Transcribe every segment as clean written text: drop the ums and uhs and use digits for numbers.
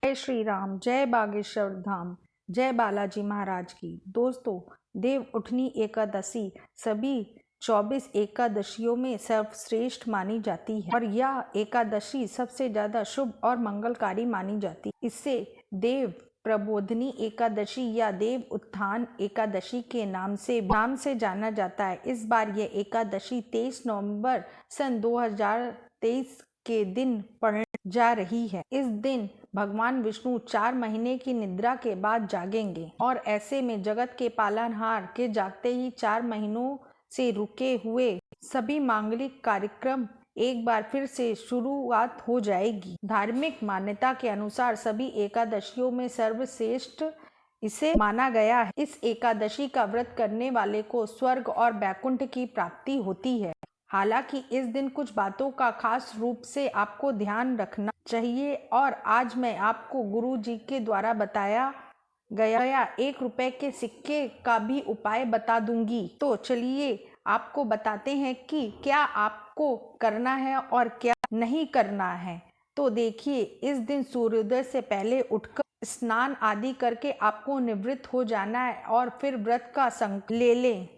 जय श्री राम, जय बागेश्वर धाम, जय बालाजी महाराज की। दोस्तों, देव उठनी एकादशी सभी 24 एकादशियों में सर्वश्रेष्ठ मानी जाती है और यह एकादशी सबसे ज्यादा शुभ और मंगलकारी मानी जाती है। इसे देव प्रबोधनी एकादशी या देव उत्थान एकादशी के नाम से जाना जाता है। इस बार यह एकादशी 23 नवंबर सन 2023 के दिन पड़ने जा रही है। इस दिन भगवान विष्णु 4 महीने की निद्रा के बाद जागेंगे और ऐसे में जगत के पालनहार के जागते ही 4 महीनों से रुके हुए सभी मांगलिक कार्यक्रम एक बार फिर से शुरुआत हो जाएगी। धार्मिक मान्यता के अनुसार सभी एकादशियों में सर्वश्रेष्ठ इसे माना गया है। इस एकादशी का व्रत करने वाले को स्वर्ग और वैकुंठ की प्राप्ति होती है। हालांकि इस दिन कुछ बातों का खास रूप से आपको ध्यान रखना चाहिए और आज मैं आपको गुरु जी के द्वारा बताया गया 1 रुपए के सिक्के का भी उपाय बता दूंगी। तो चलिए आपको बताते हैं कि क्या आपको करना है और क्या नहीं करना है। तो देखिए, इस दिन सूर्योदय से पहले उठकर स्नान आदि करके आपको निवृत्त हो जाना है और फिर व्रत का संकल्प ले लें।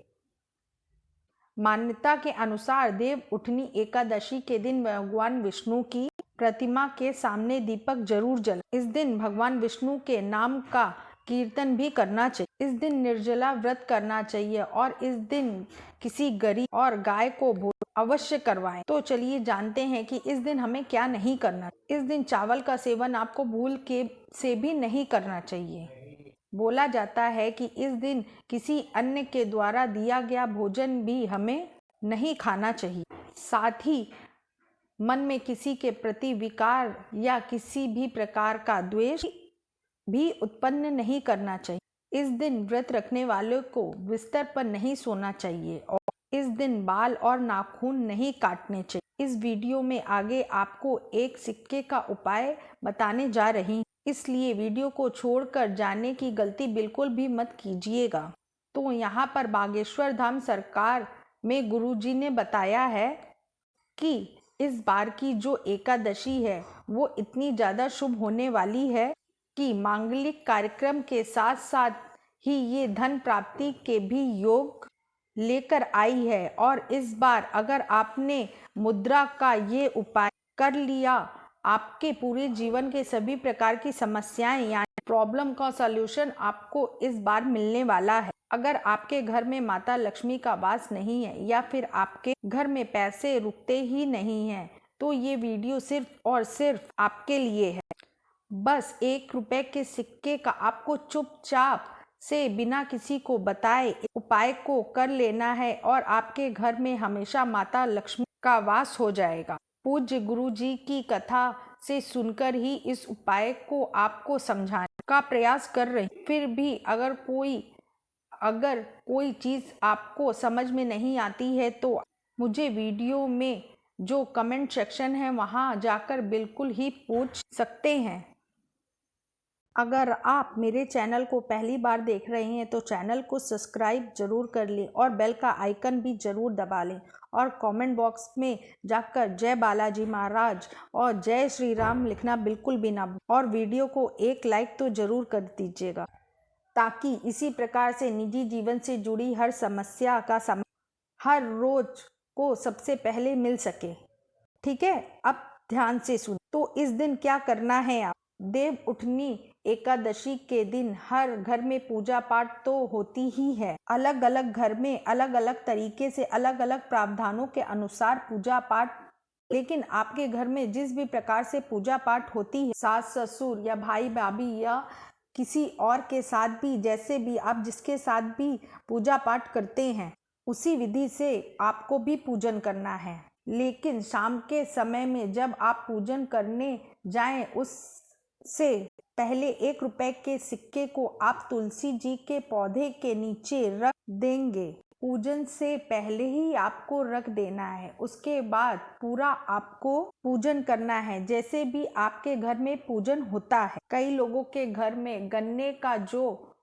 मान्यता के अनुसार देव उठनी एकादशी के दिन भगवान विष्णु की प्रतिमा के सामने दीपक जरूर जलाएं। इस दिन भगवान विष्णु के नाम का कीर्तन भी करना चाहिए। इस दिन निर्जला व्रत करना चाहिए और इस दिन किसी गरीब और गाय को भोजन अवश्य करवाएं। तो चलिए जानते हैं कि इस दिन हमें क्या नहीं करना। इस दिन चावल का सेवन आपको भूल के से भी नहीं करना चाहिए। बोला जाता है कि इस दिन किसी अन्य के द्वारा दिया गया भोजन भी हमें नहीं खाना चाहिए। साथ ही मन में किसी के प्रति विकार या किसी भी प्रकार का द्वेष भी उत्पन्न नहीं करना चाहिए। इस दिन व्रत रखने वालों को बिस्तर पर नहीं सोना चाहिए और इस दिन बाल और नाखून नहीं काटने चाहिए। इस वीडियो में आगे आपको एक सिक्के का उपाय बताने जा रही हूँ, इसलिए वीडियो को छोड़कर जाने की गलती बिल्कुल भी मत कीजिएगा। तो यहाँ पर बागेश्वर धाम सरकार में गुरुजी ने बताया है कि इस बार की जो एकादशी है वो इतनी ज़्यादा शुभ होने वाली है कि मांगलिक कार्यक्रम के साथ साथ ही ये धन प्राप्ति के भी योग लेकर आई है। और इस बार अगर आपने मुद्रा का ये उपाय कर लिया, आपके पूरे जीवन के सभी प्रकार की समस्याएं यानी प्रॉब्लम का सॉल्यूशन आपको इस बार मिलने वाला है। अगर आपके घर में माता लक्ष्मी का वास नहीं है या फिर आपके घर में पैसे रुकते ही नहीं हैं, तो ये वीडियो सिर्फ और सिर्फ आपके लिए है। बस 1 रुपए के सिक्के का आपको चुपचाप से बिना किसी को बताए उपाय को कर लेना है और आपके घर में हमेशा माता लक्ष्मी का वास हो जाएगा। पूज्य गुरु जी की कथा से सुनकर ही इस उपाय को आपको समझाने का प्रयास कर रही। फिर भी अगर कोई चीज़ आपको समझ में नहीं आती है तो मुझे वीडियो में जो कमेंट सेक्शन है वहाँ जाकर बिल्कुल ही पूछ सकते हैं। अगर आप मेरे चैनल को पहली बार देख रहे हैं तो चैनल को सब्सक्राइब जरूर कर लें और बेल का आइकन भी जरूर दबा लें और कमेंट बॉक्स में जाकर जय बालाजी महाराज और जय श्री राम लिखना बिल्कुल भी ना भूलें और वीडियो को एक लाइक तो जरूर कर दीजिएगा ताकि इसी प्रकार से निजी जीवन से जुड़ी हर समस्या का समाधान हर रोज को सबसे पहले मिल सके। ठीक है, अब ध्यान से सुन। तो इस दिन क्या करना है आप? देव उठनी एकादशी के दिन हर घर में पूजा पाठ तो होती ही है। अलग अलग घर में अलग अलग तरीके से अलग अलग प्रावधानों के अनुसार पूजा पाठ, लेकिन आपके घर में जिस भी प्रकार से पूजा पाठ होती है, सास ससुर या भाई भाभी या किसी और के साथ भी, जैसे भी आप जिसके साथ भी पूजा पाठ करते हैं उसी विधि से आपको भी पूजन करना है। लेकिन शाम के समय में जब आप पूजन करने जाएं उससे पहले 1 रुपए के सिक्के को आप तुलसी जी के पौधे के नीचे रख देंगे। पूजन से पहले ही आपको रख देना है, उसके बाद पूरा आपको पूजन करना है जैसे भी आपके घर में पूजन होता है। कई लोगों के घर में गन्ने का जो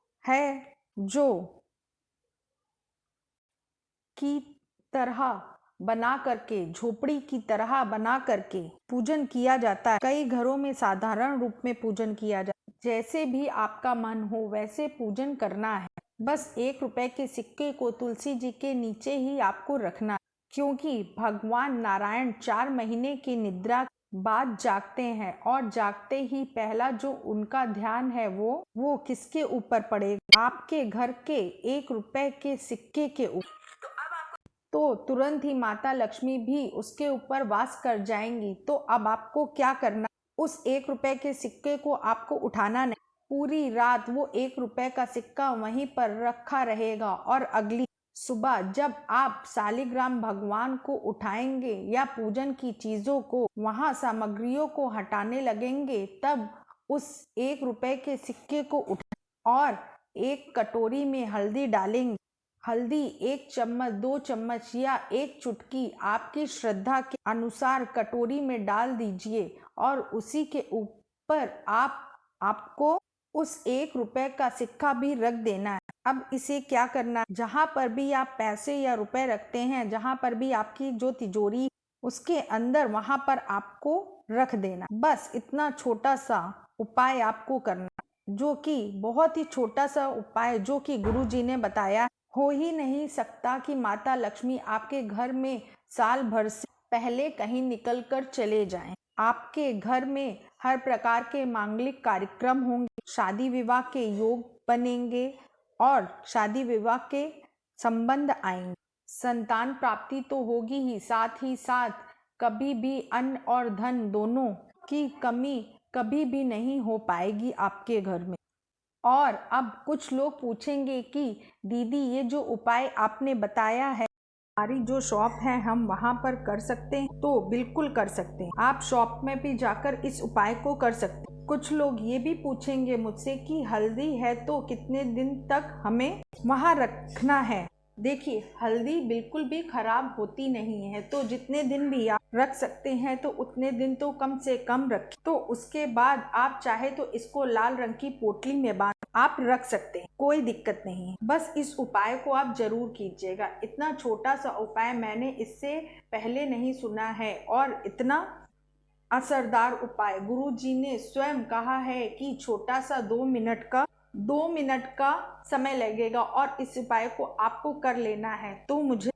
की तरह बना करके, झोपड़ी की तरह बना करके पूजन किया जाता है। कई घरों में साधारण रूप में पूजन किया जाता है। जैसे भी आपका मन हो वैसे पूजन करना है। बस 1 रुपए के सिक्के को तुलसी जी के नीचे ही आपको रखना है, क्योंकि भगवान नारायण 4 महीने की निद्रा बाद जागते हैं और जागते ही पहला जो उनका ध्यान है वो किसके ऊपर पड़ेगा? आपके घर के 1 रुपए के सिक्के के ऊपर। तो तुरंत ही माता लक्ष्मी भी उसके ऊपर वास कर जाएंगी। तो अब आपको क्या करना? उस 1 रुपए के सिक्के को आपको उठाना नहीं। पूरी रात वो 1 रुपए का सिक्का वहीं पर रखा रहेगा और अगली सुबह जब आप शालिग्राम भगवान को उठाएंगे या पूजन की चीजों को, वहां सामग्रियों को हटाने लगेंगे, तब उस 1 रुपए के सिक्के को उठा और एक कटोरी में हल्दी डालेंगे। हल्दी 1 चम्मच, 2 चम्मच या 1 चुटकी आपकी श्रद्धा के अनुसार कटोरी में डाल दीजिए और उसी के ऊपर आपको उस 1 रुपए का सिक्का भी रख देना है। अब इसे क्या करना है? जहां पर भी आप पैसे या रुपए रखते हैं, जहां पर भी आपकी जो तिजोरी उसके अंदर, वहां पर आपको रख देना। बस इतना छोटा सा उपाय आपको करना, जो कि बहुत ही छोटा सा उपाय जो कि गुरु जी ने बताया। हो ही नहीं सकता कि माता लक्ष्मी आपके घर में साल भर से पहले कहीं निकल कर चले जाएं। आपके घर में हर प्रकार के मांगलिक कार्यक्रम होंगे, शादी विवाह के योग बनेंगे और शादी विवाह के संबंध आएंगे। संतान प्राप्ति तो होगी ही साथ कभी भी अन्न और धन दोनों की कमी कभी भी नहीं हो पाएगी आपके घर में। और अब कुछ लोग पूछेंगे कि दीदी ये जो उपाय आपने बताया है, हमारी जो शॉप है हम वहाँ पर कर सकते हैं? तो बिल्कुल कर सकते हैं। आप शॉप में भी जाकर इस उपाय को कर सकते हैं। कुछ लोग ये भी पूछेंगे मुझसे कि हल्दी है तो कितने दिन तक हमें वहाँ रखना है? देखिए, हल्दी बिल्कुल भी खराब होती नहीं है, तो जितने दिन भी आप रख सकते हैं तो उतने दिन तो कम से कम रखें। तो उसके बाद आप चाहे तो इसको लाल रंग की पोटली में बांध आप रख सकते हैं, कोई दिक्कत नहीं है। बस इस उपाय को आप जरूर कीजिएगा। इतना छोटा सा उपाय मैंने इससे पहले नहीं सुना है और इतना असरदार उपाय। गुरु जी ने स्वयं कहा है कि छोटा सा 2 मिनट का समय लगेगा और इस उपाय को आपको कर लेना है। तो मुझे